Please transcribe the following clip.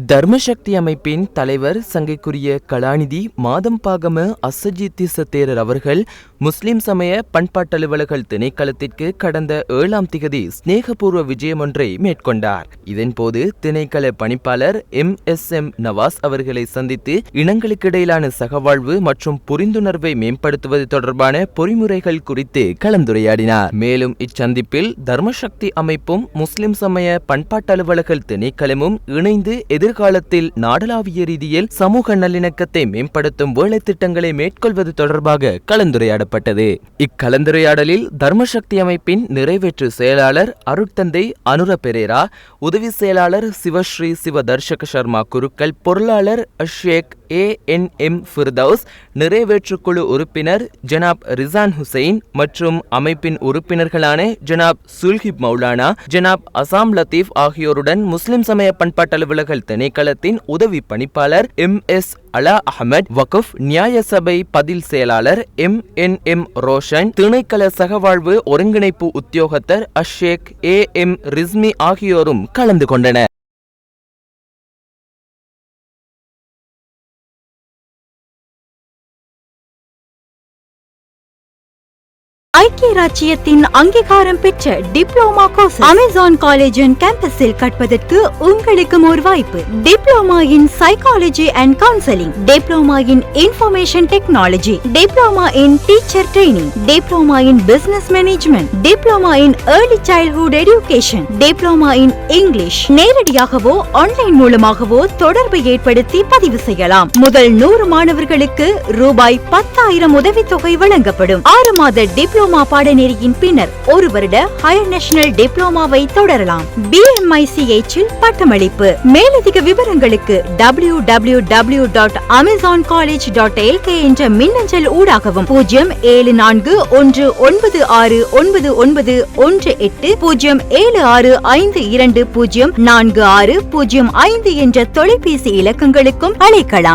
தர்மசக்தி அமைப்பின் தலைவர் சங்கைக்குரிய கலாநிதி மாதம்பாகம அசஜித்திச தேரர் அவர்கள் முஸ்லிம் சமய பண்பாட்டலுவலர்கள் திணைக்களத்திற்கு கடந்த 7ஆம் திகதி ஸ்நேகபூர்வ விஜயம் ஒன்றை மேற்கொண்டார். இதன்போது திணைக்கள பணிப்பாளர் MSM நவாஸ் அவர்களை சந்தித்து இனங்களுக்கிடையிலான சகவாழ்வு மற்றும் புரிந்துணர்வை மேம்படுத்துவது தொடர்பான பொறிமுறைகள் குறித்து கலந்துரையாடினார். மேலும் இச்சந்திப்பில் தர்மசக்தி அமைப்பும் முஸ்லிம் சமய பண்பாட்டலுவலர்கள் திணைக்களமும் இணைந்து எதிர்காலத்தில் நாடளாவிய ரீதியில் சமூக நல்லிணக்கத்தை மேம்படுத்தும் வேலை திட்டங்களை மேற்கொள்வது தொடர்பாக கலந்துரையாடப்பட்டது. இக்கலந்துரையாடலில் தர்மசக்தி அமைப்பின் நிறைவேற்று செயலாளர் அருட்தந்தை அனுர பெரேரா, உதவி செயலாளர் சிவஸ்ரீ சிவ தர்ஷக சர்மா குருக்கள், பொருளாளர் ஷேக் ANM ஃபிர்தௌஸ், நிறைவேற்றுக்குழு உறுப்பினர் ஜனாப் ரிசான் ஹுசைன் மற்றும் அமைப்பின் உறுப்பினர்களான ஜனாப் சுல்ஹிப் மௌலானா, ஜனாப் அசாம் லத்தீப் ஆகியோருடன் முஸ்லிம் சமய பண்பாட்டலுவலர்கள் திணைக்களத்தின் உதவி பணிப்பாளர் MS அலா அஹமத், வகுப் நியாய சபை பதில் செயலாளர் MNM ரோஷன், திணைக்கள சகவாழ்வு ஒருங்கிணைப்பு உத்தியோகத்தர் ஷேக் AM ரிஸ்மி ஆகியோரும் கலந்து கொண்டனர். ஐக்கிய ராச்சியத்தின் அங்கீகாரம் பெற்ற டிப்ளோமா கோர்ஸ் அமேசான் காலேஜ் கேம்பஸில் கற்பதற்கு உங்களுக்கும் ஒரு வாய்ப்பு. Diploma in psychology and counselling, diploma in information technology, diploma in teacher training, diploma in business management, diploma in early childhood education, diploma in English. நேரடியாகவோ ஆன்லைன் மூலமாகவோ தொடர்பை ஏற்படுத்தி பதிவு செய்யலாம். முதல் 100 மாணவர்களுக்கு ரூபாய் 10,000 உதவித்தொகை வழங்கப்படும். 6 மாத டிப்ளோமா பாடநெறியின் பின்னர் 1 வருட ஹையர் நேஷனல் டிப்ளோமாவை தொடரலாம். BMICH இல் பட்டமளிப்பு. மேலதிக விவரங்களுக்கு www.amazoncollege.lk என்ற மின்னஞ்சல் ஊடாகவும் 079191918 07652046005 என்ற தொலைபேசி இலக்கங்களுக்கும் அழைக்கலாம்.